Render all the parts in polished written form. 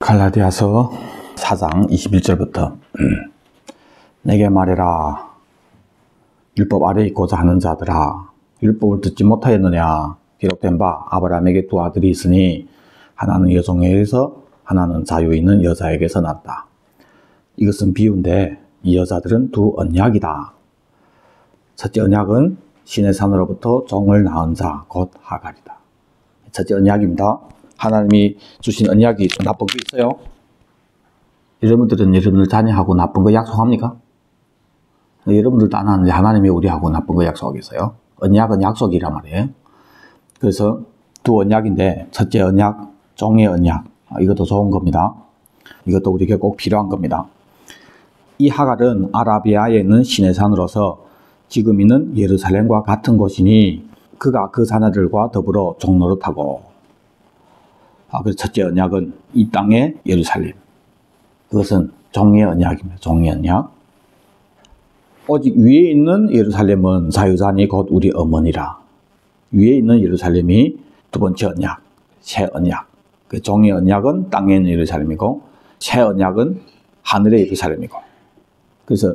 갈라디아서 4장 21절부터 내게 말해라. 율법 아래에 있고자 하는 자들아, 율법을 듣지 못하였느냐. 기록된 바 아브라함에게 두 아들이 있으니 하나는 여종에게서 하나는 자유에 있는 여자에게서 났다. 이것은 비유인데 이 여자들은 두 언약이다. 첫째 언약은 신의 산으로부터 종을 낳은 자, 곧 하갈이다. 첫째 언약입니다. 하나님이 주신 언약이 나쁜 거 있어요? 여러분들은 여러분들 자녀하고 나쁜 거 약속합니까? 여러분들도 안 하는데 하나님이 우리하고 나쁜 거 약속하겠어요? 언약은 약속이란 말이에요. 그래서 두 언약인데 첫째 언약, 종의 언약. 이것도 좋은 겁니다. 이것도 우리에게 꼭 필요한 겁니다. 이 하갈은 아라비아에 있는 신의 산으로서 지금 있는 예루살렘과 같은 곳이니 그가 그 자녀들과 더불어 종노릇하고, 그래서 첫째 언약은 이 땅의 예루살렘. 그것은 종의 언약입니다. 종의 언약. 오직 위에 있는 예루살렘은 자유자니 곧 우리 어머니라. 위에 있는 예루살렘이 두 번째 언약, 새 언약. 그 종의 언약은 땅에 있는 예루살렘이고 새 언약은 하늘의 예루살렘이고. 그래서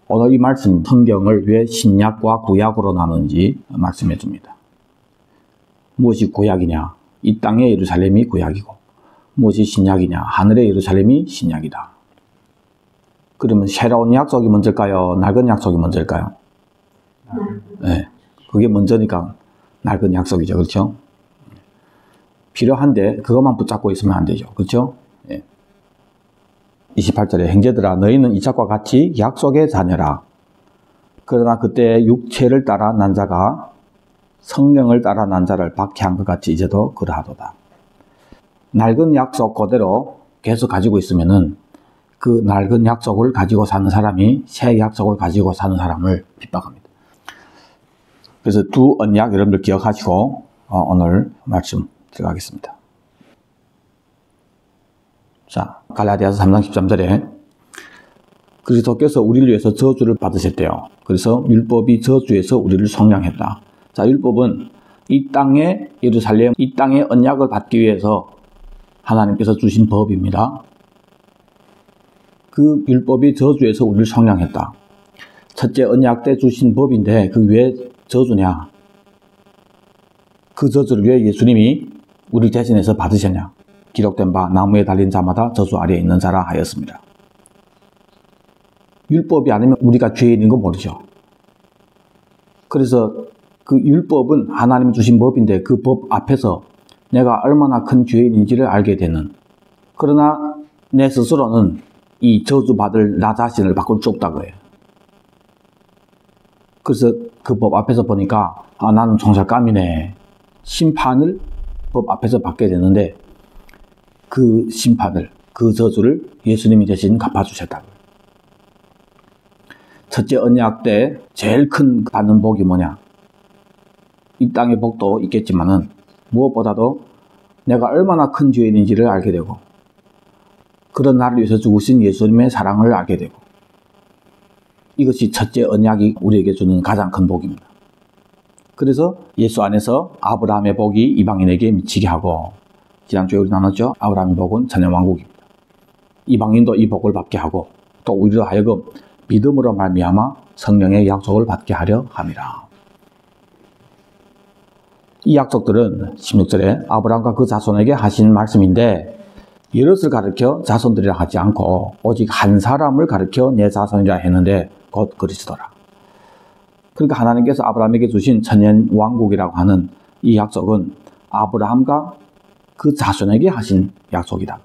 오늘 이 말씀 성경을 왜 신약과 구약으로 나누는지 말씀해 줍니다. 무엇이 구약이냐? 이 땅의 예루살렘이 구약이고, 무엇이 신약이냐? 하늘의 예루살렘이 신약이다. 그러면 새로운 약속이 먼저일까요? 낡은 약속이 먼저일까요? 네, 그게 먼저니까 낡은 약속이죠. 그렇죠? 필요한데 그것만 붙잡고 있으면 안 되죠. 그렇죠? 네. 28절에 형제들아 너희는 이삭과 같이 약속의 자녀라. 그러나 그때 육체를 따라 난 자가 성령을 따라 난 자를 박해한 것 같이 이제도 그러하도다. 낡은 약속 그대로 계속 가지고 있으면은 그 낡은 약속을 가지고 사는 사람이 새 약속을 가지고 사는 사람을 핍박합니다. 그래서 두 언약 여러분들 기억하시고 오늘 말씀 들어가겠습니다. 자, 갈라디아서 3장 13절에 그리스도께서 우리를 위해서 저주를 받으셨대요. 그래서 율법이 저주에서 우리를 속량했다. 자, 율법은 이 땅의 예루살렘, 이 땅의 언약을 받기 위해서 하나님께서 주신 법입니다. 그 율법이 저주에서 우리를 속량했다. 첫째 언약 때 주신 법인데 그 왜 저주냐? 그 저주를 왜 예수님이 우리 대신해서 받으셨냐? 기록된 바 나무에 달린 자마다 저주 아래에 있는 자라 하였습니다. 율법이 아니면 우리가 죄인인 거 모르죠. 그래서 그 율법은 하나님이 주신 법인데 그 법 앞에서 내가 얼마나 큰 죄인인지를 알게 되는, 그러나 내 스스로는 이 저주받을 나 자신을 바꿀 수 없다고 해요. 그래서 그 법 앞에서 보니까 나는 총살감이네. 심판을 법 앞에서 받게 되는데 그 심판을, 그 저주를 예수님이 대신 갚아주셨다고. 첫째 언약 때 제일 큰 받는 복이 뭐냐? 이 땅의 복도 있겠지만은 무엇보다도 내가 얼마나 큰 죄인인지를 알게 되고 그런 나를 위해서 죽으신 예수님의 사랑을 알게 되고, 이것이 첫째 언약이 우리에게 주는 가장 큰 복입니다. 그래서 예수 안에서 아브라함의 복이 이방인에게 미치게 하고, 지난주에 우리 나눴죠? 아브라함의 복은 천년왕국입니다. 이방인도 이 복을 받게 하고 또 우리로 하여금 믿음으로 말미암아 성령의 약속을 받게 하려 함이라. 이 약속들은 16절에 아브라함과 그 자손에게 하신 말씀인데 여럿을 가르쳐 자손들이라 하지 않고 오직 한 사람을 가르쳐 내 자손이라 했는데 곧 그리스도라. 그러니까 하나님께서 아브라함에게 주신 천년왕국이라고 하는 이 약속은 아브라함과 그 자손에게 하신 약속이다.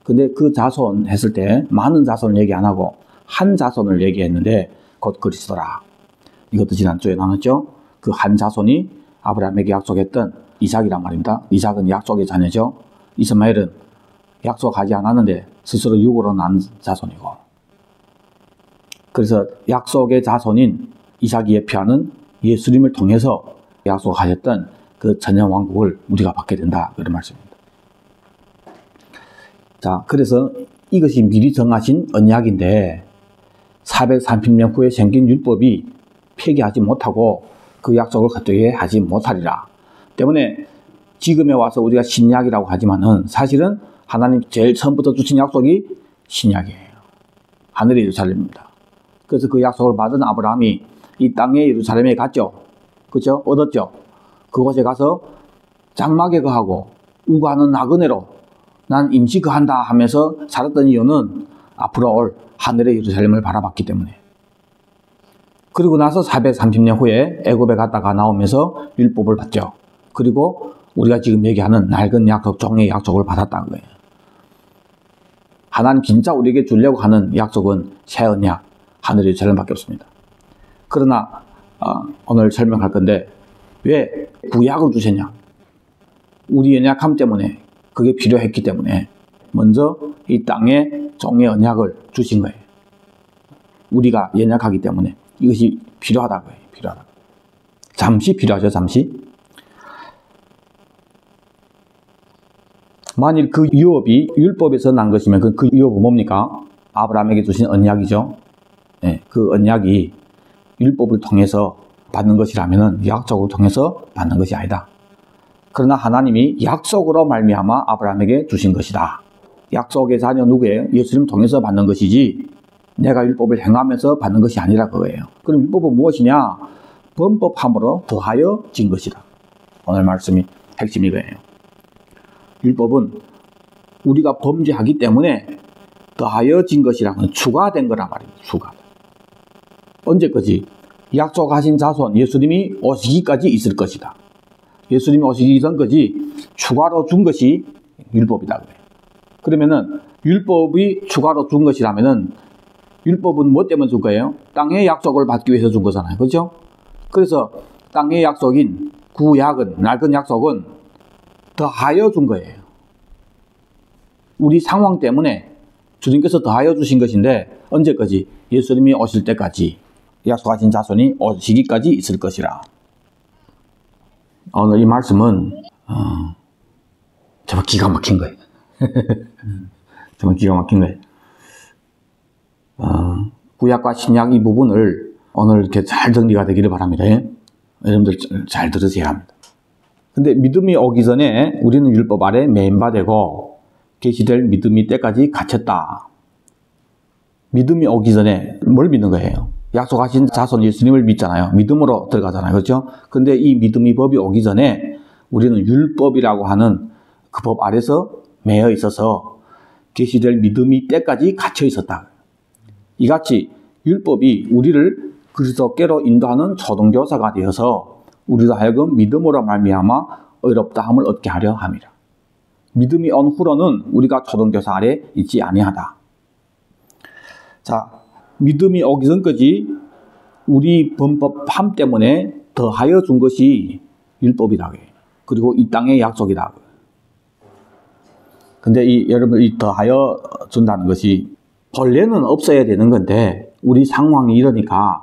근데 그 자손 했을 때 많은 자손을 얘기 안 하고 한 자손을 얘기했는데 곧 그리스도라. 이것도 지난주에 나눴죠. 그 한 자손이 아브라함에게 약속했던 이삭이란 말입니다. 이삭은 약속의 자녀죠. 이스마엘은 약속하지 않았는데 스스로 육으로 난 자손이고, 그래서 약속의 자손인 이삭이 예표하는 예수님을 통해서 약속하셨던 그 천년왕국을 우리가 받게 된다, 그런 말씀입니다. 자, 그래서 이것이 미리 정하신 언약인데 430년 후에 생긴 율법이 폐기하지 못하고 그 약속을 헛되게 하지 못하리라. 때문에 지금에 와서 우리가 신약이라고 하지만은 사실은 하나님 제일 처음부터 주신 약속이 신약이에요. 하늘의 예루살렘입니다. 그래서 그 약속을 받은 아브라함이 이 땅의 예루살렘에 갔죠. 그죠? 얻었죠. 그곳에 가서 장막에 거하고 우거하는 나그네로 난 임시 거한다 하면서 살았던 이유는 앞으로 올 하늘의 예루살렘을 바라봤기 때문에. 그리고 나서 430년 후에 애굽에 갔다가 나오면서 율법을 받죠. 그리고 우리가 지금 얘기하는 낡은 약속, 종의 약속을 받았다는 거예요. 하나님 진짜 우리에게 주려고 하는 약속은 새 언약, 하늘의 예루살렘밖에 없습니다. 그러나 오늘 설명할 건데 왜 구약을 주셨냐? 우리 연약함 때문에, 그게 필요했기 때문에 먼저 이 땅에 종의 언약을 주신 거예요. 우리가 연약하기 때문에 이것이 필요하다고 해요. 필요하다. 잠시 필요하죠. 잠시. 만일 그 유업이 율법에서 난 것이면 그 유업은 뭡니까? 아브라함에게 주신 언약이죠. 네, 그 언약이 율법을 통해서 받는 것이라면 약속을 통해서 받는 것이 아니다. 그러나 하나님이 약속으로 말미암아 아브라함에게 주신 것이다. 약속의 자녀 누구예요? 예수님을 통해서 받는 것이지 내가 율법을 행하면서 받는 것이 아니라 그거예요. 그럼 율법은 무엇이냐? 범법함으로 더하여 진 것이다. 오늘 말씀이 핵심이 이거예요. 율법은 우리가 범죄하기 때문에 더하여 진 것이라는 추가된 거란 말입니다. 추가. 언제까지? 약속하신 자손 예수님이 오시기까지 있을 것이다. 예수님이 오시기 전까지 추가로 준 것이 율법이다. 그러면은 율법이 추가로 준 것이라면은 율법은 뭐 때문에 준 거예요? 땅의 약속을 받기 위해서 준 거잖아요. 그렇죠? 그래서 땅의 약속인 구약은, 낡은 약속은 더하여 준 거예요. 우리 상황 때문에 주님께서 더하여 주신 것인데 언제까지? 예수님이 오실 때까지, 약속하신 자손이 오시기까지 있을 것이라. 오늘 이 말씀은 정말 기가 막힌 거예요. 정말 기가 막힌 거예요. 구약과 신약 이 부분을 오늘 이렇게 잘 정리가 되기를 바랍니다. 여러분들 잘 들으셔야 합니다. 근데 믿음이 오기 전에 우리는 율법 아래 매인바되고 계시될 믿음이 때까지 갇혔다. 믿음이 오기 전에 뭘 믿는 거예요? 약속하신 자손 예수님을 믿잖아요. 믿음으로 들어가잖아요. 그렇죠? 근데 이 믿음의 법이 오기 전에 우리는 율법이라고 하는 그 법 아래서 매여 있어서 계시될 믿음이 때까지 갇혀 있었다. 이같이 율법이 우리를 그리스도께로 인도하는 초등교사가 되어서 우리도 하여금 믿음으로 말미암아 의롭다함을 얻게 하려 함이라. 믿음이 온 후로는 우리가 초등교사 아래 있지 아니하다. 자, 믿음이 오기 전까지 우리 범법함 때문에 더하여 준 것이 율법이다. 그리고 이 땅의 약속이다. 근데 여러분, 이 더하여 준다는 것이 본래는 없어야 되는 건데 우리 상황이 이러니까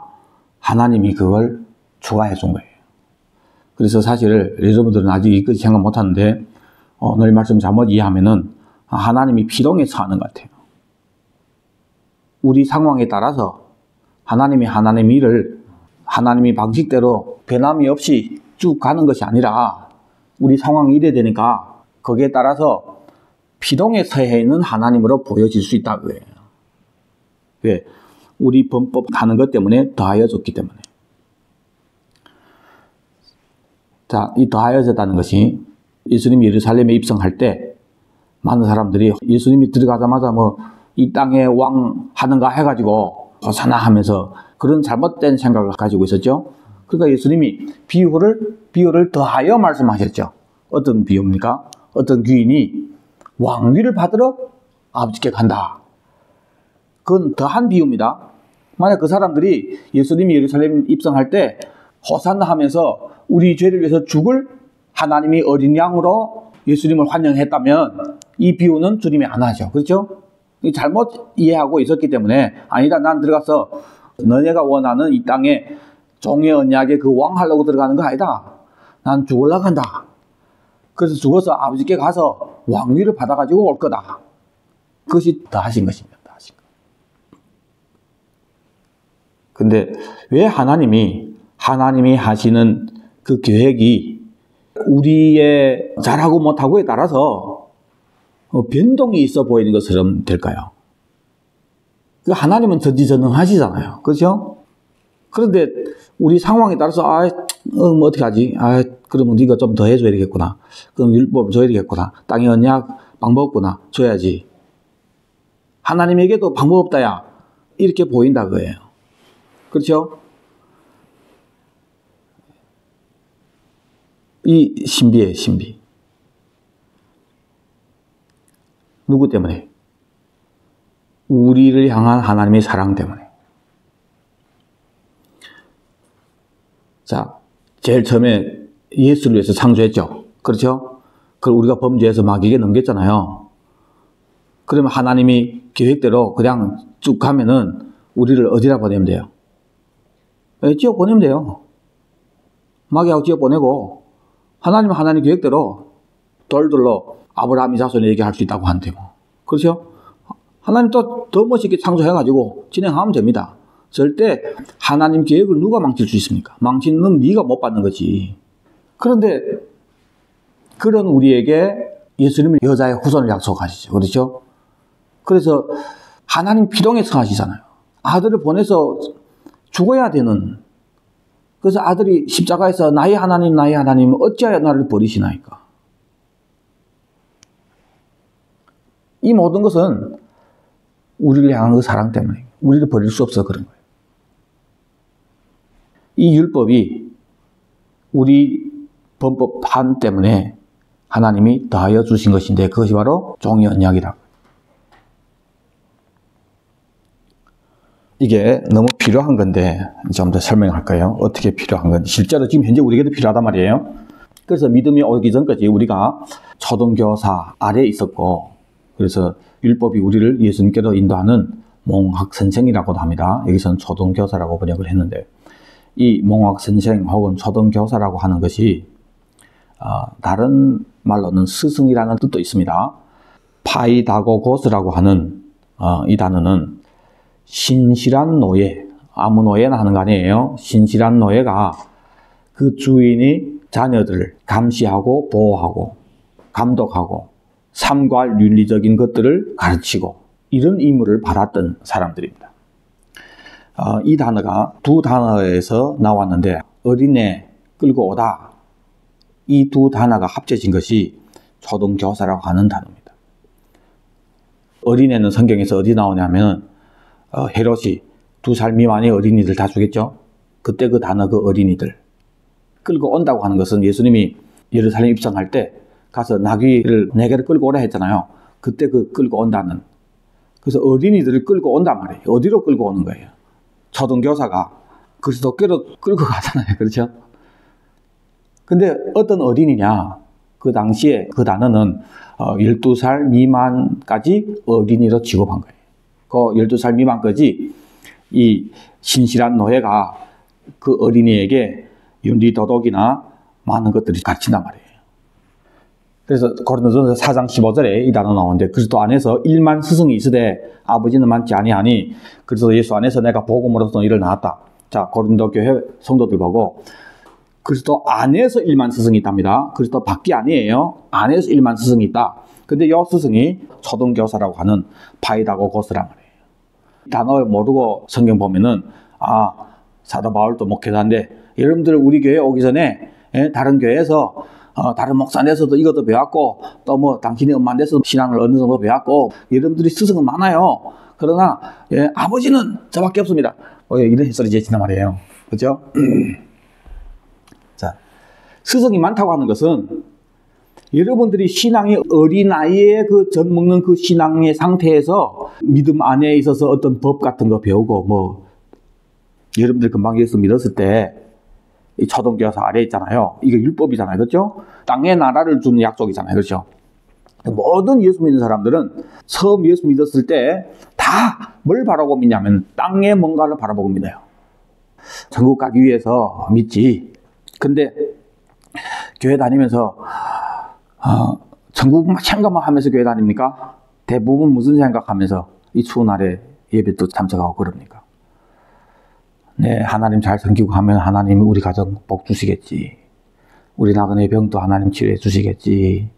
하나님이 그걸 추가해 준 거예요. 그래서 사실 여러분들은 아직 이것이 생각 못 하는데 오늘 말씀 잘못 이해하면은 하나님이 피동해서 하는 것 같아요. 우리 상황에 따라서 하나님이 하나님의 일을 하나님의 방식대로 변함이 없이 쭉 가는 것이 아니라 우리 상황이 이래 되니까 거기에 따라서 피동에 서해 있는 하나님으로 보여질 수 있다고 해요. 왜? 우리 범법 하는 것 때문에 더하여 줬기 때문에. 자, 이 더하여졌다는 것이 예수님이 예루살렘에 입성할 때 많은 사람들이 예수님이 들어가자마자 이 땅에 왕 하는가 해가지고 호산나 하면서 그런 잘못된 생각을 가지고 있었죠. 그러니까 예수님이 비유를 더하여 말씀하셨죠. 어떤 비유입니까? 어떤 귀인이 왕위를 받으러 아버지께 간다. 그건 더한 비유입니다. 만약 그 사람들이 예수님이 예루살렘 입성할 때 호산나 하면서 우리 죄를 위해서 죽을 하나님이 어린 양으로 예수님을 환영했다면 이 비유는 주님이 안 하죠. 그렇죠? 잘못 이해하고 있었기 때문에 아니다, 난 들어가서 너네가 원하는 이 땅에 종의 언약의 그 왕 하려고 들어가는 거 아니다. 난 죽으려고 한다. 그래서 죽어서 아버지께 가서 왕위를 받아가지고 올 거다. 그것이 더하신 것입니다. 근데 왜 하나님이 하시는 그 계획이 우리의 잘하고 못하고에 따라서 변동이 있어 보이는 것처럼 될까요? 하나님은 전지전능하시잖아요. 그렇죠? 그런데 우리 상황에 따라서 뭐 어떻게 하지? 그러면 네가 좀 더 해줘야 되겠구나. 그럼 율법을 줘야 되겠구나. 땅의 언약 방법 없구나. 줘야지. 하나님에게도 방법 없다야. 이렇게 보인다 그거예요. 그렇죠? 이 신비예요, 신비. 누구 때문에? 우리를 향한 하나님의 사랑 때문에. 자, 제일 처음에 예수를 위해서 창조했죠. 그렇죠? 그걸 우리가 범죄해서 마귀에게 넘겼잖아요. 그러면 하나님이 계획대로 그냥 쭉 가면은 우리를 어디라 보내면 돼요? 지어 보내면 돼요. 마귀하고 지어 보내고 하나님은 하나님 계획대로 돌들로 아브라함 자손에 얘기할 수 있다고 하는데 뭐. 그렇죠? 하나님 또 더 멋있게 창조해가지고 진행하면 됩니다. 절대 하나님 계획을 누가 망칠 수 있습니까? 망치는 네가 못 받는 거지. 그런데 그런 우리에게 예수님은 여자의 후손을 약속하시죠. 그렇죠? 그래서 하나님 피동에서 하시잖아요. 아들을 보내서 죽어야 되는. 그래서 아들이 십자가에서 나의 하나님 어찌하여 나를 버리시나이까. 이 모든 것은 우리를 향한 그 사랑 때문에 우리를 버릴 수 없어 그런 거예요. 이 율법이 우리 범법함 때문에 하나님이 더하여 주신 것인데 그것이 바로 종의 언약이라고. 이게 너무 필요한 건데 좀 더 설명할까요? 어떻게 필요한 건지. 실제로 지금 현재 우리에게도 필요하단 말이에요. 그래서 믿음이 오기 전까지 우리가 초등교사 아래에 있었고, 그래서 율법이 우리를 예수님께로 인도하는 몽학선생이라고도 합니다. 여기서는 초등교사라고 번역을 했는데, 이 몽학선생 혹은 초등교사라고 하는 것이 다른 말로는 스승이라는 뜻도 있습니다. 파이다고고스라고 하는 이 단어는 신실한 노예, 아무 노예나 하는 거 아니에요. 신실한 노예가 그 주인이 자녀들을 감시하고 보호하고 감독하고 삶과 윤리적인 것들을 가르치고 이런 임무를 받았던 사람들입니다. 이 단어가 두 단어에서 나왔는데 어린애 끌고 오다, 이 두 단어가 합쳐진 것이 초등교사라고 하는 단어입니다. 어린애는 성경에서 어디 나오냐면 헤롯이 2살 미만의 어린이들 다 죽였죠. 그때 그 단어 그 어린이들 끌고 온다고 하는 것은 예수님이 예루살렘 입성할 때 가서 나귀를 4개를 끌고 오라 했잖아요. 그때 그 끌고 온다는. 그래서 어린이들을 끌고 온단 말이에요. 어디로 끌고 오는 거예요? 초등교사가 그리스도께로 끌고 가잖아요. 그렇죠? 근데 어떤 어린이냐? 그 당시에 그 단어는 12살 미만까지 어린이로 취급한 거예요. 그 12살 미만까지 이 신실한 노예가 그 어린이에게 윤리 도덕이나 많은 것들이 가르친단 말이에요. 그래서 고린도전서 4장 15절에 이 단어 나오는데 그리스도 안에서 1만 스승이 있으되 아버지는 많지 아니하니 그래서 예수 안에서 내가 복음으로서 이를 낳았다. 자, 고린도 교회 성도들 보고 그리스도 안에서 1만 스승이 있답니다. 그리스도 밖이 아니에요. 안에서 1만 스승이 있다. 근데 이 스승이 초등교사라고 하는 파이다고고스란 말이에요. 단어를 모르고 성경 보면은 사도 바울도 목회자인데 여러분들 우리 교회 오기 전에 다른 교회에서 다른 목사님에서도 이것도 배웠고 또 뭐 당신이 엄마 돼서 신앙을 어느 정도 배웠고 여러분들이 스승은 많아요. 그러나 아버지는 저밖에 없습니다. 이런 햇소리 제친단 말이에요. 그렇죠? 자, 스승이 많다고 하는 것은 여러분들이 신앙이 어린아이의 그 젖 먹는 그 신앙의 상태에서 믿음 안에 있어서 어떤 법 같은 거 배우고 뭐 여러분들 금방 예수 믿었을 때 이 초등교사 아래 있잖아요. 이게 율법이잖아요. 그렇죠? 땅의 나라를 주는 약속이잖아요. 그렇죠? 모든 예수 믿는 사람들은 처음 예수 믿었을 때 다 뭘 바라고 믿냐면 땅의 뭔가를 바라보고 믿어요. 천국 가기 위해서 믿지. 근데 교회 다니면서 천국 생각만 하면서 교회 다닙니까? 대부분 무슨 생각하면서 이 추운 날에 예배도 참석하고 그럽니까? 네, 하나님 잘 섬기고 하면 하나님이 우리 가정 복 주시겠지. 우리 나그네 병도 하나님 치료해 주시겠지.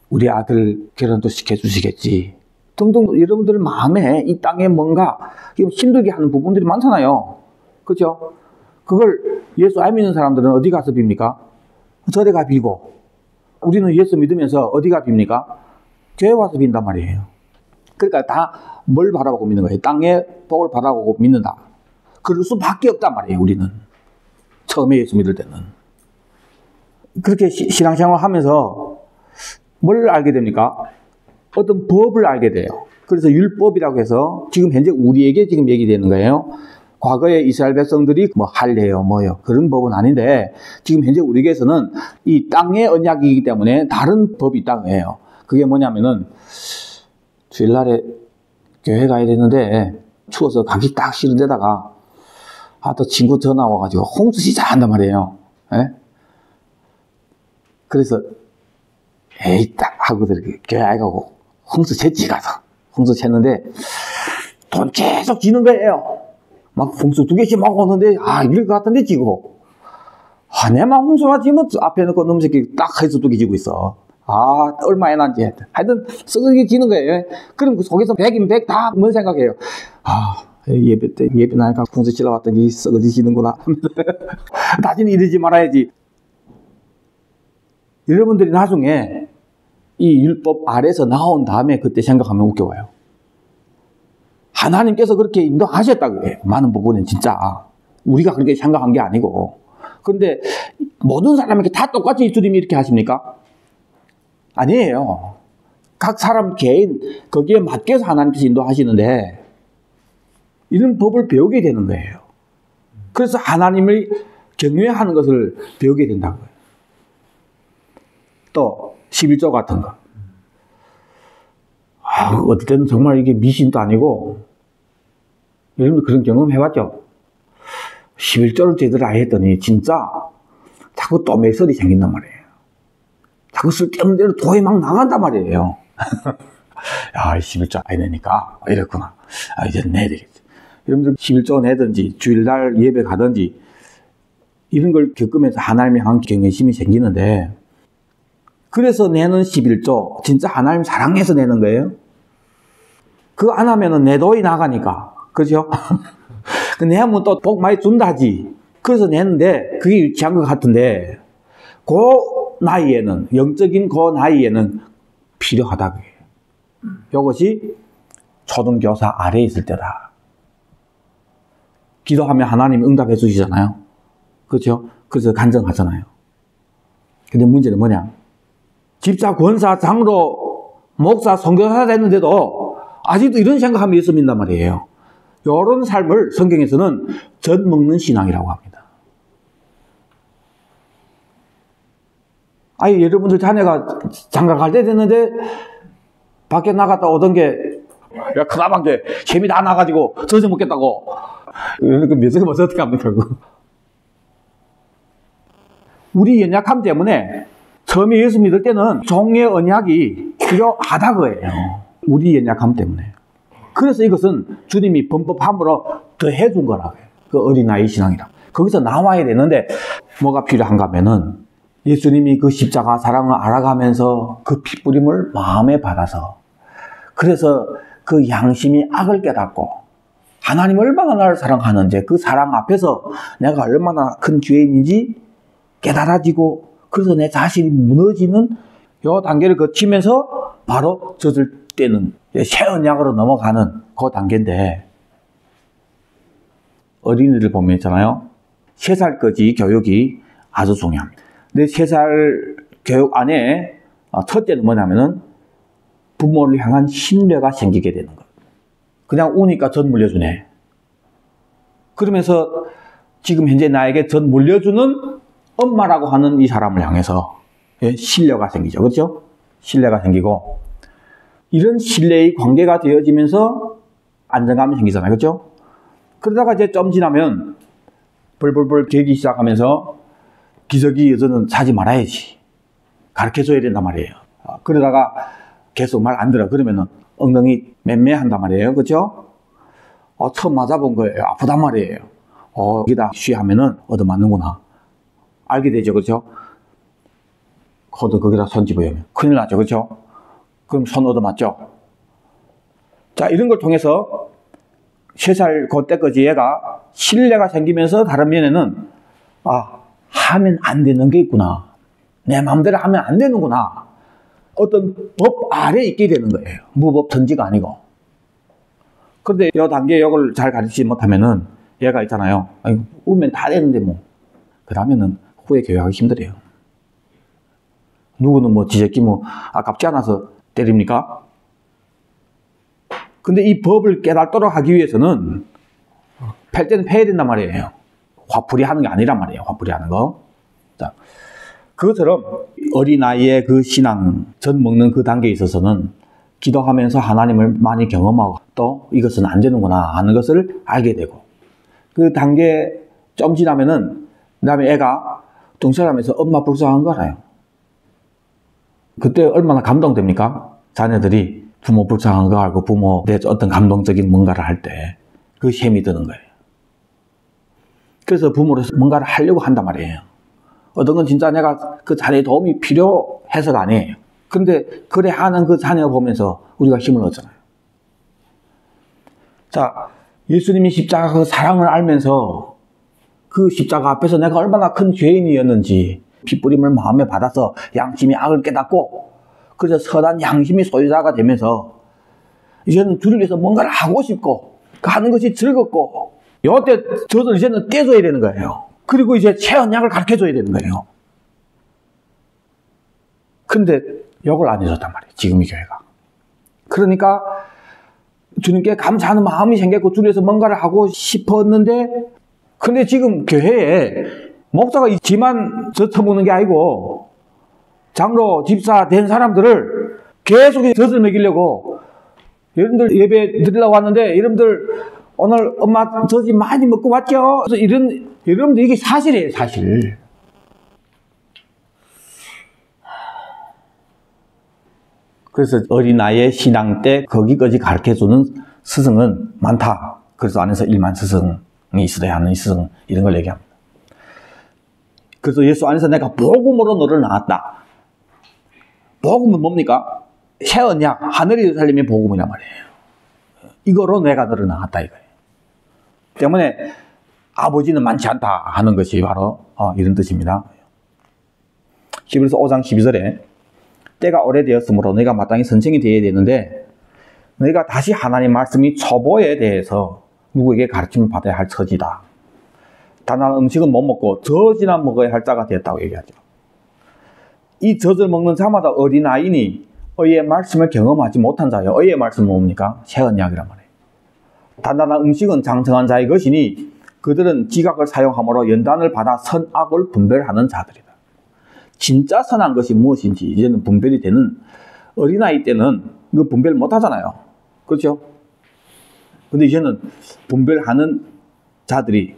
우리 아들 결혼도 시켜주시겠지. 등등 여러분들 마음에 이 땅에 뭔가 힘들게 하는 부분들이 많잖아요. 그죠? 그걸 예수 안 믿는 사람들은 어디 가서 빕니까? 절에 가 빌고, 우리는 예수 믿으면서 어디가 빕니까? 교회 와서 빈단 말이에요. 그러니까 다 뭘 바라보고 믿는 거예요? 땅의 복을 바라보고 믿는다. 그럴 수밖에 없단 말이에요, 우리는. 처음에 예수 믿을 때는. 그렇게 신앙생활을 하면서 뭘 알게 됩니까? 어떤 법을 알게 돼요. 그래서 율법이라고 해서 지금 현재 우리에게 지금 얘기되는 거예요. 과거에 이스라엘 백성들이 뭐 할례요, 뭐요. 그런 법은 아닌데 지금 현재 우리에게서는 이 땅의 언약이기 때문에 다른 법이 있다고 해요. 그게 뭐냐면은 주일날에 교회 가야 되는데 추워서 가기 딱 싫은 데다가 또 친구 전화 와가지고 홍수 시작 한단 말이에요. 예? 그래서 에이 딱 하고 교회 안 가고 홍수 챘지 가서 홍수 챘는데 돈 계속 지는 거예요. 막 홍수 2개씩 막 오는데 이럴 것 같은데 지고 내만 홍수가 지면 앞에 놓고 놈 새끼 딱 해서 2개 지고 있어. 얼마에 난지 하여튼 썩게 지는 거예요. 그럼 그 속에서 100인 100 다 뭔 생각해요? 예배 때 예배 나니까 홍수 치러 왔더니 썩어지시는구나. 다시는 이러지 말아야지. 여러분들이 나중에 이 율법 아래서 나온 다음에 그때 생각하면 웃겨워요. 하나님께서 그렇게 인도하셨다고 해요. 많은 부분은 진짜 우리가 그렇게 생각한 게 아니고. 그런데 모든 사람에게 다 똑같이 주님이 이렇게 하십니까? 아니에요. 각 사람 개인 거기에 맞게서 하나님께서 인도하시는데 이런 법을 배우게 되는 거예요. 그래서 하나님을 경외하는 것을 배우게 된다고요. 또 11조 같은 거. 어떨 때는 정말 이게 미신도 아니고 여러분 그런 경험 해봤죠? 11조를 제대로 안 했더니 진짜 자꾸 또매설이 생긴단 말이에요. 자꾸 쓸데없는 대로 돈이 막 나간단 말이에요. 11조 안 내니까 이랬구나. 이제 내야 되겠지. 여러분들 11조 내든지 주일날 예배 가든지 이런 걸 겪으면서 하나님을 향한 경외심이 생기는데 그래서 내는 11조 진짜 하나님 사랑해서 내는 거예요. 그거 안 하면은 내 돈이 나가니까. 그죠? 내면 또 복 많이 준다지. 그래서 내는데 그게 유치한 것 같은데 그 나이에는 영적인 그 나이에는 필요하다고 해요. 이것이 초등교사 아래에 있을 때다. 기도하면 하나님이 응답해 주시잖아요. 그렇죠? 그래서 간증하잖아요. 근데 문제는 뭐냐? 집사, 권사, 장로, 목사, 선교사 됐는데도 아직도 이런 생각하면 예수 믿는단 말이에요. 이런 삶을 성경에서는 젖 먹는 신앙이라고 합니다. 여러분들 자녀가 장가 갈 때 됐는데 밖에 나갔다 오던 게 그나마 재미 다 나가지고 젖어 먹겠다고 몇 살 먹어서 어떻게 합니까? 우리 연약함 때문에 처음에 예수 믿을 때는 종의 언약이 필요하다 거예요. 우리 연약함 때문에. 그래서 이것은 주님이 범법함으로 더 해준 거라고 해요. 그 어린아이 신앙이라. 거기서 나와야 되는데 뭐가 필요한가 하면은 예수님이 그 십자가 사랑을 알아가면서 그 피뿌림을 마음에 받아서 그래서 그 양심이 악을 깨닫고 하나님 얼마나 나를 사랑하는지 그 사랑 앞에서 내가 얼마나 큰 죄인인지 깨달아지고 그래서 내 자신이 무너지는 요 단계를 거치면서 바로 젖을 때는 새 언약으로 넘어가는 그 단계인데 어린이들 보면 있잖아요. 3살까지 교육이 아주 중요합니다. 근데 3살 교육 안에 첫째는 뭐냐면은 부모를 향한 신뢰가 생기게 되는 것. 그냥 우니까 젖 물려주네. 그러면서 지금 현재 나에게 젖 물려주는 엄마라고 하는 이 사람을 향해서 신뢰가 생기죠. 그렇죠? 신뢰가 생기고 이런 신뢰의 관계가 되어지면서 안정감이 생기잖아요. 그렇죠? 그러다가 이제 좀 지나면 벌벌벌 개기 시작하면서 기저귀 여자는 사지 말아야지. 가르쳐줘야 된단 말이에요. 그러다가 계속 말 안 들어. 그러면은 엉덩이 맴매한단 말이에요. 그렇죠? 처음 맞아본 거예요. 아프단 말이에요. 여기다 쉬하면은 얻어맞는구나. 알게 되죠. 그렇죠? 코도 거기다 손 집어요. 큰일 나죠. 그렇죠? 그럼 손 얻어맞죠? 자, 이런 걸 통해서 3살 그때까지 얘가 신뢰가 생기면서 다른 면에는 하면 안 되는 게 있구나. 내 마음대로 하면 안 되는구나. 어떤 법 아래에 있게 되는 거예요. 무법천지가 아니고. 그런데 이 단계에 이걸 잘 가르치지 못하면은 얘가 있잖아요. 울면 다 되는데 뭐. 그러면은 후에 교육하기 힘들어요. 누구는 뭐 지새끼 뭐 아깝지 않아서 때립니까? 근데 이 법을 깨닫도록 하기 위해서는 팰 때는 패야 된단 말이에요. 화풀이 하는 게 아니란 말이에요. 화풀이 하는 거. 자, 그것처럼 어린아이의 그 신앙, 젖 먹는 그 단계에 있어서는 기도하면서 하나님을 많이 경험하고 또 이것은 안 되는구나 하는 것을 알게 되고, 그 단계 좀 지나면은 그 다음에 애가 동생하면서 엄마 불쌍한 거 알아요. 그때 얼마나 감동됩니까? 자녀들이 부모 불쌍한 거 알고 부모 내 어떤 감동적인 뭔가를 할 때 그 힘이 드는 거예요. 그래서 부모로서 뭔가를 하려고 한단 말이에요. 어떤 건 진짜 내가 그 자녀의 도움이 필요해서가 아니에요. 근데 그래 하는 그 자녀 보면서 우리가 힘을 얻잖아요. 자, 예수님이 십자가 그 사랑을 알면서 그 십자가 앞에서 내가 얼마나 큰 죄인이었는지 핏부림을 마음에 받아서 양심이 악을 깨닫고, 그래서 선한 양심의 소유자가 되면서 이제는 주를 위해서 뭔가를 하고 싶고 그 하는 것이 즐겁고, 요때 저도 이제는 떼줘야 되는 거예요. 그리고 이제 체언약을 가르쳐줘야 되는 거예요. 근데 이걸 안 해줬단 말이에요. 지금 이 교회가. 그러니까 주님께 감사하는 마음이 생겼고 주를 위해서 뭔가를 하고 싶었는데, 근데 지금 교회에 목사가 지만 젖혀먹는 게 아니고 장로, 집사 된 사람들을 계속 젖을 먹이려고, 여러분들 예배 드리려고 왔는데 여러분들 오늘 엄마 젖이 많이 먹고 왔죠? 그래서 여러분들 이게 사실이에요, 사실. 그래서 어린아이의 신앙 때 거기까지 가르쳐주는 스승은 많다. 그래서 안에서 1만 스승이 있어야 하는 스승, 이런 걸 얘기합니다. 그래서 예수 안에서 내가 복음으로 너를 낳았다. 복음은 뭡니까? 새 언약, 하늘의 예루살렘의 복음이란 말이에요. 이거로 내가 너를 낳았다 이거예요. 때문에 아버지는 많지 않다 하는 것이 바로 이런 뜻입니다. 히브리서 5장 12절에 때가 오래되었으므로 너희가 마땅히 선생이 되어야 되는데 너희가 다시 하나님 말씀이 초보에 대해서 누구에게 가르침을 받아야 할 처지다. 단한 음식은 못 먹고 젖이나 먹어야 할 자가 되었다고 얘기하죠. 이 젖을 먹는 자마다 어린아이니 의의 말씀을 경험하지 못한 자예요. 의의 말씀은 뭡니까? 새 언약이란 말이에요. 단단한 음식은 장성한 자의 것이니 그들은 지각을 사용함으로 연단을 받아 선악을 분별하는 자들이다. 진짜 선한 것이 무엇인지 이제는 분별이 되는, 어린아이 때는 그 분별 못 하잖아요. 그렇죠? 근데 이제는 분별하는 자들이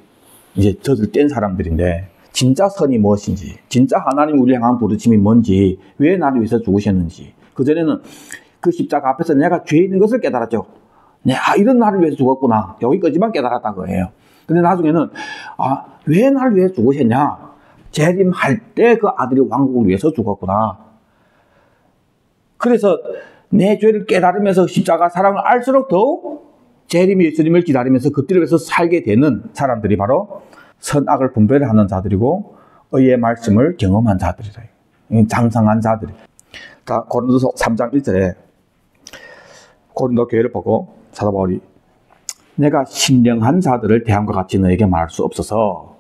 이제 젖을 뗀 사람들인데, 진짜 선이 무엇인지, 진짜 하나님이 우리를 향한 부르심이 뭔지, 왜 나를 위해서 죽으셨는지. 그전에는 그 십자가 앞에서 내가 죄인인 것을 깨달았죠. 내가 이런 나를 위해서 죽었구나. 여기까지만 깨달았던 거예요. 근데 나중에는 왜 나를 위해서 죽으셨냐? 재림할 때 그 아들이 왕국을 위해서 죽었구나. 그래서 내 죄를 깨달으면서 십자가 사랑을 알수록 더욱 재림 예수님을 기다리면서 그때를 위해서 살게 되는 사람들이 바로 선악을 분별하는 자들이고 의의 말씀을 경험한 자들이다. 장성한 자들이. 자, 고린도서 3장 1절에 고린도 교회를 보고 사도 바울이 내가 신령한 자들을 대함과 같이 너에게 말할 수 없어서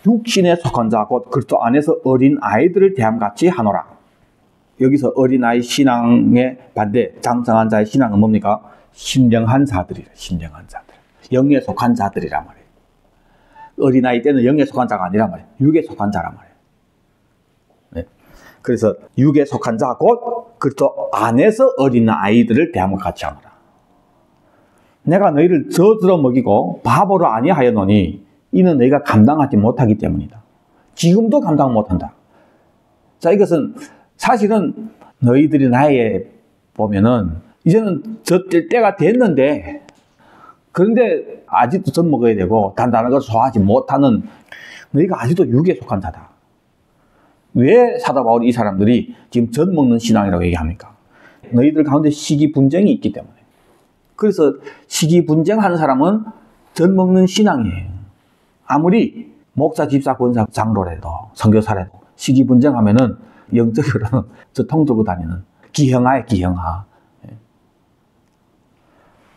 육신에 속한 자 곧 그리스도 안에서 어린 아이들을 대함같이 하노라. 여기서 어린아이 신앙의 반대, 장성한 자의 신앙은 뭡니까? 신령한 자들이라. 신령한 자들, 영에 속한 자들이란 말이에요. 어린아이 때는 영에 속한 자가 아니란 말이에요. 육에 속한 자란 말이에요. 네. 그래서 육에 속한 자 곧 그리스도 안에서 어린아이들을 대함과 같이 하노라. 내가 너희를 젖으로 먹이고 밥으로 아니하였노니 이는 너희가 감당하지 못하기 때문이다. 지금도 감당 못한다. 자, 이것은 사실은 너희들이 나이에 보면은 이제는 젖될 때가 됐는데, 그런데 아직도 젖 먹어야 되고 단단한 걸 소화하지 못하는 너희가 아직도 육에 속한 자다. 왜 사도 바울이 이 사람들이 지금 젖 먹는 신앙이라고 얘기합니까? 너희들 가운데 시기분쟁이 있기 때문에. 그래서 시기분쟁하는 사람은 젖먹는 신앙이에요. 아무리 목사, 집사, 권사, 장로라도 선교사라도 시기분쟁하면은 영적으로는 저 통들고 다니는 기형아에 기형아.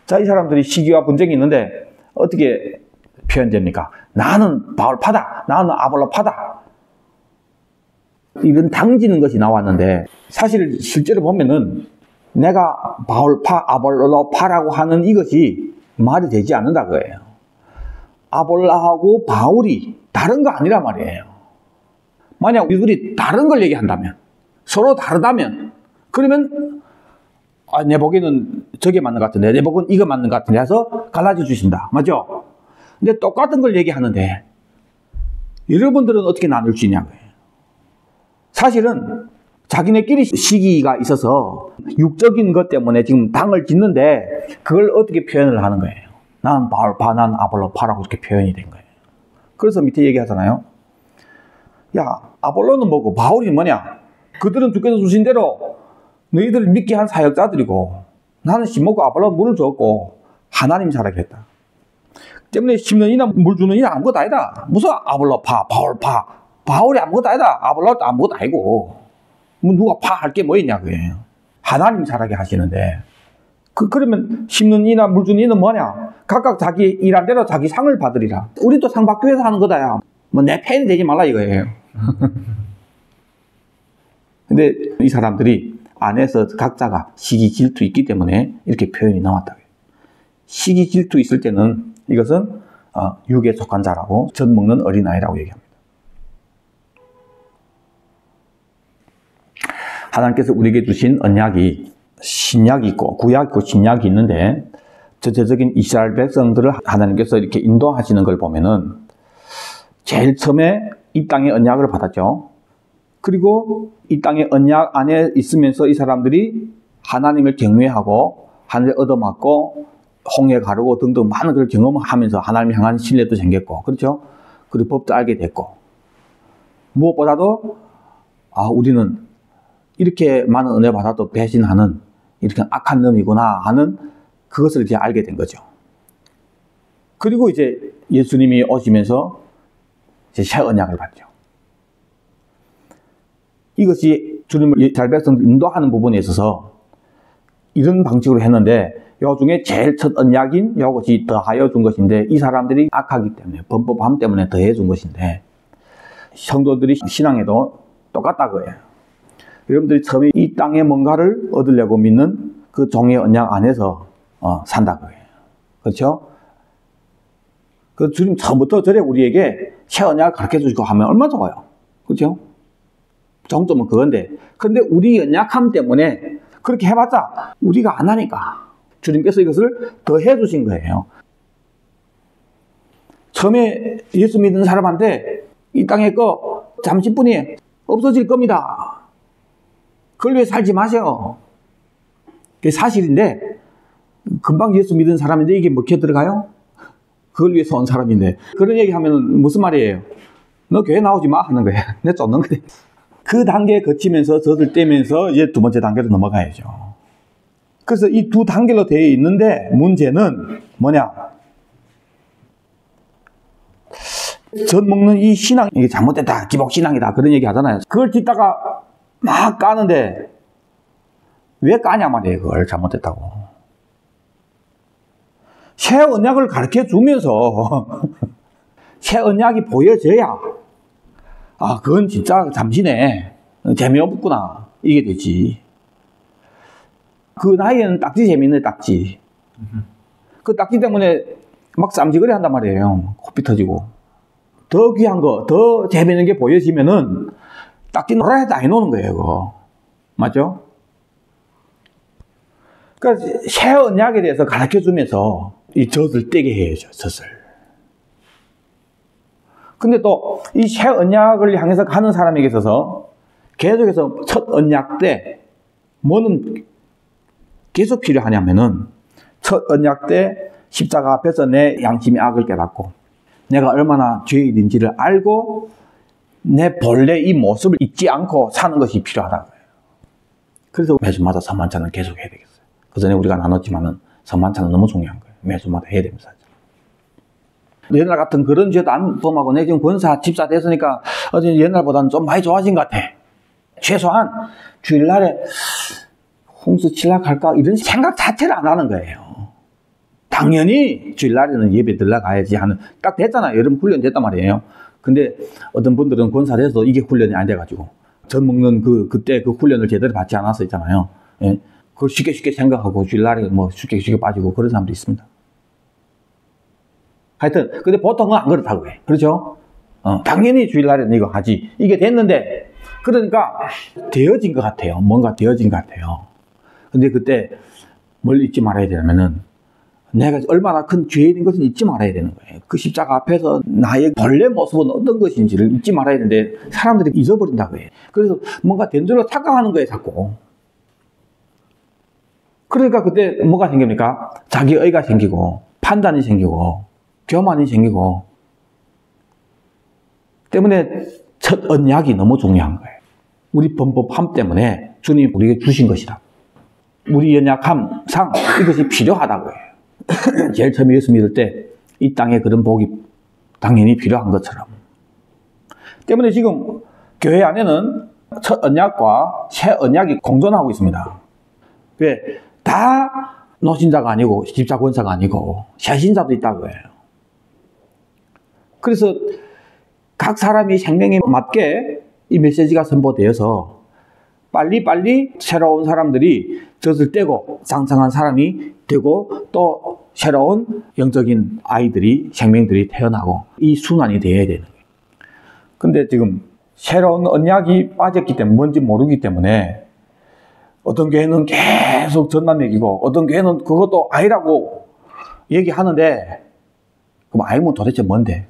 자, 이 사람들이 시기와 분쟁이 있는데 어떻게 표현됩니까? 나는 바울파다, 나는 아볼로파다. 이런 당지는 것이 나왔는데 사실 실제로 보면은 내가 바울파, 아볼로파라고 하는 이것이 말이 되지 않는다 거예요. 아볼라하고 바울이 다른 거 아니란 말이에요. 만약 우리들이 다른 걸 얘기한다면, 서로 다르다면, 그러면 내 보기에는 저게 맞는 것 같은데, 내 보기에는 이거 맞는 것 같은데 해서 갈라져 주신다. 맞죠? 근데 똑같은 걸 얘기하는데 여러분들은 어떻게 나눌 수 있냐고요. 사실은 자기네끼리 시기가 있어서 육적인 것 때문에 지금 당을 짓는데 그걸 어떻게 표현을 하는 거예요. 난 바울파, 난 아볼로파라고 이렇게 표현이 된 거예요. 그래서 밑에 얘기하잖아요. 야, 아볼로는 뭐고 바울이 뭐냐? 그들은 주께서 주신 대로 너희들을 믿게 한 사역자들이고 나는 씨 먹고 아볼로는 물을 줬고 하나님이 자라겠다. 때문에 심는 이나 물 주는 이나 아무것도 아니다. 무슨 아볼로파, 바울파, 바울이 아무것도 아니다. 아볼로도 아무것도 아니고 뭐 누가 파할 게 뭐 있냐 그게요. 하나님 자라게 하시는데 그러면 심는 이나 물 주는 이는 뭐냐? 각각 자기 일한 대로 자기 상을 받으리라. 우리도 상 받기 위해서 하는 거다야. 뭐 내 팬이 되지 말라 이거예요. 근데 이 사람들이 안에서 각자가 시기 질투 있기 때문에 이렇게 표현이 나왔다. 시기 질투 있을 때는 이것은 육에 속한 자라고 젖먹는 어린아이라고 얘기합니다. 하나님께서 우리에게 주신 언약이 신약이 있고 구약이 있고 신약이 있는데 전체적인 이스라엘 백성들을 하나님께서 이렇게 인도하시는 걸 보면은 제일 처음에 이 땅의 언약을 받았죠. 그리고 이 땅의 언약 안에 있으면서 이 사람들이 하나님을 경외하고 하늘에 얻어맞고 홍해 가르고 등등 많은 걸 경험하면서 하나님 향한 신뢰도 생겼고 그렇죠. 그리고 법도 알게 됐고 무엇보다도 우리는 이렇게 많은 은혜 받아도 배신하는 이렇게 악한 놈이구나 하는 그것을 이제 알게 된 거죠. 그리고 이제 예수님이 오시면서 이제 새 언약을 받죠. 이것이 주님을 이스라엘 백성을 인도하는 부분에 있어서 이런 방식으로 했는데 요 중에 제일 첫 언약인 이것이 더하여 준 것인데 이 사람들이 악하기 때문에 범법함 때문에 더해 준 것인데 성도들이 신앙에도 똑같다 그거예요. 여러분들이 처음에 이 땅에 뭔가를 얻으려고 믿는 그 종의 언약 안에서 산다 그거예요. 그렇죠? 그 주님 처음부터 저래 우리에게 새 언약을 가르쳐 주시고 하면 얼마나 좋아요. 그렇죠? 정점은 그건데 그런데 우리 연약함 때문에 그렇게 해봤자 우리가 안 하니까 주님께서 이것을 더 해주신 거예요. 처음에 예수 믿는 사람한테 이 땅의 거 잠시뿐이 없어질 겁니다. 그걸 위해 살지 마셔. 그게 사실인데 금방 예수 믿은 사람인데 이게 먹혀 들어가요? 그걸 위해서 온 사람인데 그런 얘기하면 무슨 말이에요? 너 교회 나오지 마 하는 거예요. 내 쫓는 거예요. 그 단계에 거치면서 젖을 떼면서 이제 두 번째 단계로 넘어가야죠. 그래서 이 두 단계로 되어 있는데 문제는 뭐냐? 젖 먹는 이 신앙, 이게 잘못됐다, 기복신앙이다 그런 얘기 하잖아요. 그걸 듣다가 막 까는데 왜 까냐 말이에요. 그걸 잘못됐다고. 새 언약을 가르쳐 주면서 새 언약이 보여져야 그건 진짜 잠시네. 재미없구나. 이게 되지. 그 나이에는 딱지 재미있네, 딱지. 그 딱지 때문에 막 쌈지거리 한단 말이에요. 코피 터지고. 더 귀한 거, 더 재미있는 게 보여지면은 딱지 놀아 해도 안 해놓는 거예요, 그거. 맞죠? 그러니까 새 언약에 대해서 가르쳐 주면서 이 젖을 떼게 해야죠, 젖을. 근데 또 이 새 언약을 향해서 가는 사람에게 있어서 계속해서 첫 언약 때 뭐는 계속 필요하냐면은 첫 언약 때 십자가 앞에서 내 양심의 악을 깨닫고 내가 얼마나 죄인인지를 알고 내 본래 이 모습을 잊지 않고 사는 것이 필요하다는 거예요. 그래서 매주마다 선만찬을 계속 해야 되겠어요. 그 전에 우리가 나눴지만은 선만찬은 너무 중요한 거예요. 매주마다 해야 됩니다. 옛날 같은 그런 죄도 안 범하고 내 지금 권사, 집사 됐으니까 어제 옛날보다는 좀 많이 좋아진 것 같아. 최소한 주일날에 홍수 칠락할까 이런 생각 자체를 안 하는 거예요. 당연히 주일날에는 예배 들러가야지 하는 딱 됐잖아요. 여러분 훈련 됐단 말이에요. 근데 어떤 분들은 권사 돼서 이게 훈련이 안 돼가지고 젖 먹는 그때 그 훈련을 제대로 받지 않아서 있잖아요. 예? 그걸 쉽게 생각하고 주일날에 뭐 쉽게 빠지고 그런 사람도 있습니다. 하여튼 근데 보통은 안 그렇다고 해. 그렇죠? 당연히 주일날에는 이거 하지. 이게 됐는데 그러니까 되어진 것 같아요. 뭔가 되어진 것 같아요. 근데 그때 뭘 잊지 말아야 되냐면은 내가 얼마나 큰 죄인인 것을 잊지 말아야 되는 거예요. 그 십자가 앞에서 나의 본래 모습은 어떤 것인지를 잊지 말아야 되는데 사람들이 잊어버린다고 해요. 그래서 뭔가 된 줄로 착각하는 거예요, 자꾸. 그러니까 그때 뭐가 생깁니까? 자기의가 생기고 판단이 생기고 교만이 생기고 때문에 첫 언약이 너무 중요한 거예요. 우리 범법함 때문에 주님이 우리에게 주신 것이다. 우리 연약함상 이것이 필요하다고 해요. 제일 처음에 예수 믿을 때 이 땅에 그런 복이 당연히 필요한 것처럼. 때문에 지금 교회 안에는 첫 언약과 새 언약이 공존하고 있습니다. 왜? 다 노신자가 아니고 집사 권사가 아니고 새 신자도 있다고 해요. 그래서 각 사람이 생명에 맞게 이 메시지가 선포되어서 빨리 새로운 사람들이 젖을 떼고 장성한 사람이 되고 또 새로운 영적인 아이들이 생명들이 태어나고 이 순환이 되어야 되는 거예요. 근데 지금 새로운 언약이 빠졌기 때문에 뭔지 모르기 때문에 어떤 교회는 계속 전만 먹이고 어떤 교회는 그것도 아니라고 얘기하는데 그럼 아니면 도대체 뭔데?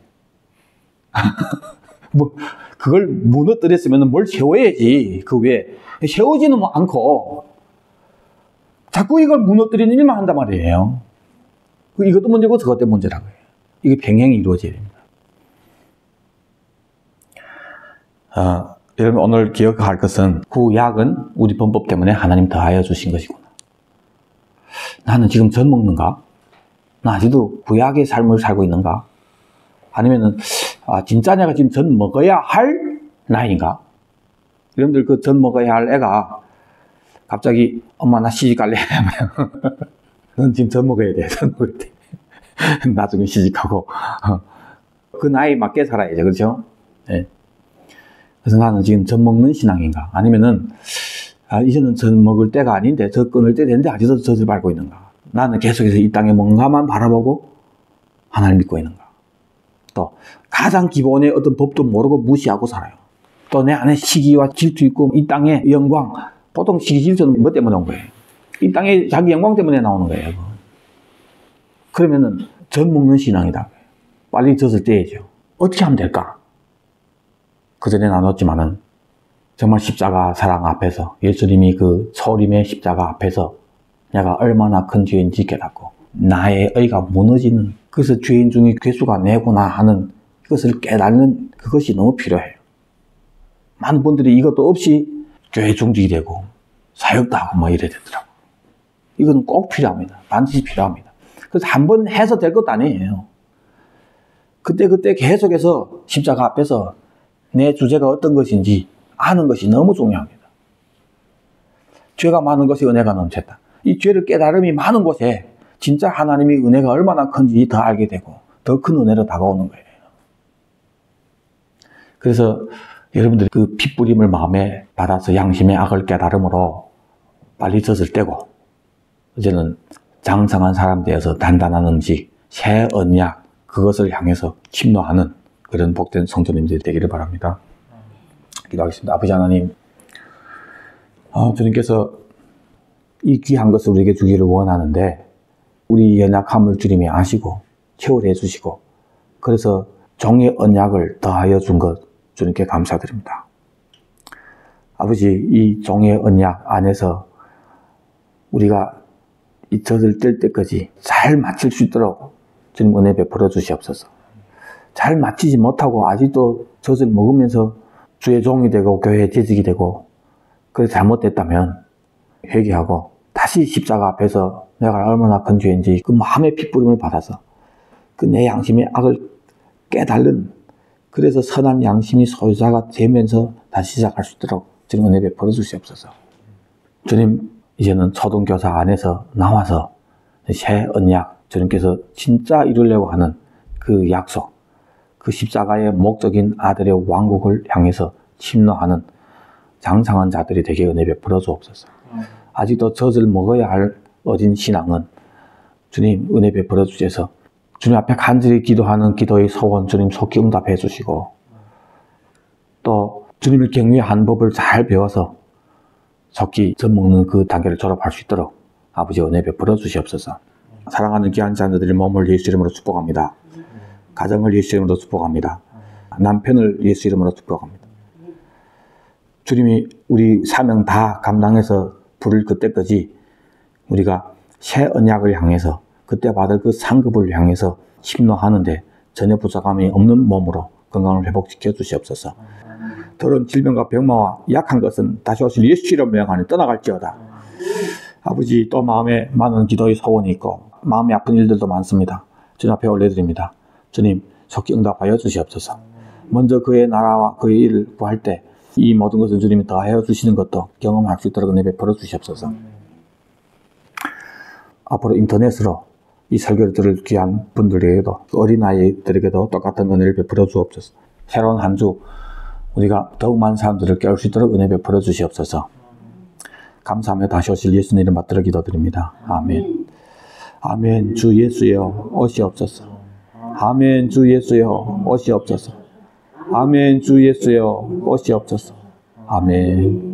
뭐 그걸 무너뜨렸으면 뭘 세워야지. 그 위에 세우지는 않고 자꾸 이걸 무너뜨리는 일만 한단 말이에요. 이것도 문제고 저것도 문제라고 해요. 이게 병행이 이루어져야 됩니다. 여러분 오늘 기억할 것은 구약은 우리 범법 때문에 하나님 더하여 주신 것이구나. 나는 지금 젖 먹는가? 나 아직도 구약의 삶을 살고 있는가? 아니면은 진짜 내가 지금 젖 먹어야 할 나이인가? 여러분들 그 젖 먹어야 할 애가 갑자기 엄마 나 시집 갈래? 하면 넌 지금 젖 먹어야 돼. 젖 먹어야 돼. 나중에 시집하고 그 나이 맞게 살아야죠. 그렇죠? 네. 그래서 나는 지금 젖 먹는 신앙인가? 아니면은 이제는 젖 먹을 때가 아닌데 젖 끊을 때 됐는데 아직도 젖을 밟고 있는가? 나는 계속해서 이 땅에 뭔가만 바라보고 하나님 믿고 있는가? 또 가장 기본의 어떤 법도 모르고 무시하고 살아요. 또 내 안에 시기와 질투 있고 이 땅의 영광, 보통 시기 질투는 뭐 때문에 온 거예요? 이 땅에 자기 영광 때문에 나오는 거예요. 그러면은 젖 먹는 신앙이다. 빨리 젖을 떼야죠. 어떻게 하면 될까? 그 전에 나눴지만은 정말 십자가 사랑 앞에서 예수님이 그 초림의 십자가 앞에서 내가 얼마나 큰 죄인지 깨닫고 나의 의가 무너지는 그래서 죄인 중에 괴수가 내구나 하는 그것을 깨닫는 그것이 너무 필요해요. 많은 분들이 이것도 없이 교회 중직이 되고 사역도 하고 뭐 이래야 되더라고요. 이건 꼭 필요합니다. 반드시 필요합니다. 그래서 한 번 해서 될 것도 아니에요. 그때 계속해서 십자가 앞에서 내 주제가 어떤 것인지 아는 것이 너무 중요합니다. 죄가 많은 것이 은혜가 넘쳤다. 이 죄를 깨달음이 많은 곳에 진짜 하나님의 은혜가 얼마나 큰지 더 알게 되고 더 큰 은혜로 다가오는 거예요. 그래서 여러분들이 그 핏부림을 마음에 받아서 양심의 악을 깨달음으로 빨리 젖을 떼고 이제는 장성한 사람 되어서 단단한 음식, 새 언약 그것을 향해서 침노하는 그런 복된 성도님들이 되기를 바랍니다. 기도하겠습니다. 아버지 하나님, 주님께서 이 귀한 것을 우리에게 주기를 원하는데 우리 연약함을 주님이 아시고 채워내 주시고 그래서 종의 언약을 더하여 준 것 주님께 감사드립니다. 아버지, 이 종의 언약 안에서 우리가 이 젖을 뗄 때까지 잘 마칠 수 있도록 주님 은혜 베풀어 주시옵소서. 잘 마치지 못하고 아직도 젖을 먹으면서 주의 종이 되고 교회의 재직이 되고 그래서 잘못됐다면 회개하고 다시 십자가 앞에서 내가 얼마나 큰 죄인지 그 마음의 핏부림을 받아서 그 내 양심의 악을 깨달은, 그래서 선한 양심이 소유자가 되면서 다시 시작할 수 있도록 주님 은혜 베풀어 주시옵소서. 주님, 이제는 초등교사 안에서 나와서 새 언약, 주님께서 진짜 이루려고 하는 그 약속, 그 십자가의 목적인 아들의 왕국을 향해서 침노하는 장성한 자들이 되게 은혜 베풀어 주옵소서. 아직도 젖을 먹어야 할 어린 신앙은 주님 은혜 베풀어 주셔서 주님 앞에 간절히 기도하는 기도의 소원 주님 속히 응답해 주시고, 또 주님을 경외하는 법을 잘 배워서 속히 젖 먹는 그 단계를 졸업할 수 있도록 아버지 은혜 베풀어 주시옵소서. 사랑하는 귀한 자녀들의 몸을 예수 이름으로 축복합니다. 가정을 예수 이름으로 축복합니다. 남편을 예수 이름으로 축복합니다. 주님이 우리 사명 다 감당해서 부를 그때까지 우리가 새 언약을 향해서 그때 받을 그 상급을 향해서 침노하는데 전혀 부족함이 없는 몸으로 건강을 회복시켜 주시옵소서. 더러운 질병과 병마와 약한 것은 다시 오실 예수 이름 명하니 떠나갈지어다. 아버지, 또 마음에 많은 기도의 소원이 있고 마음이 아픈 일들도 많습니다. 주님 앞에 올려드립니다. 주님 속히 응답하여 주시옵소서. 먼저 그의 나라와 그의 일을 구할 때 이 모든 것을 주님이 더하여 주시는 것도 경험할 수 있도록 은혜 베풀어 주시옵소서. 앞으로 인터넷으로 이 설교를 들을 귀한 분들에게도, 어린아이들에게도 똑같은 은혜를 베풀어 주옵소서. 새로운 한 주 우리가 더욱 많은 사람들을 깨울 수 있도록 은혜 베풀어 주시옵소서. 감사하며 다시 오실 예수님 이름 받들어 기도드립니다. 아멘. 아멘. 주 예수여 오시옵소서. 아멘. 주 예수여 오시옵소서. 아멘. 주 예수여 오시옵소서. 아멘.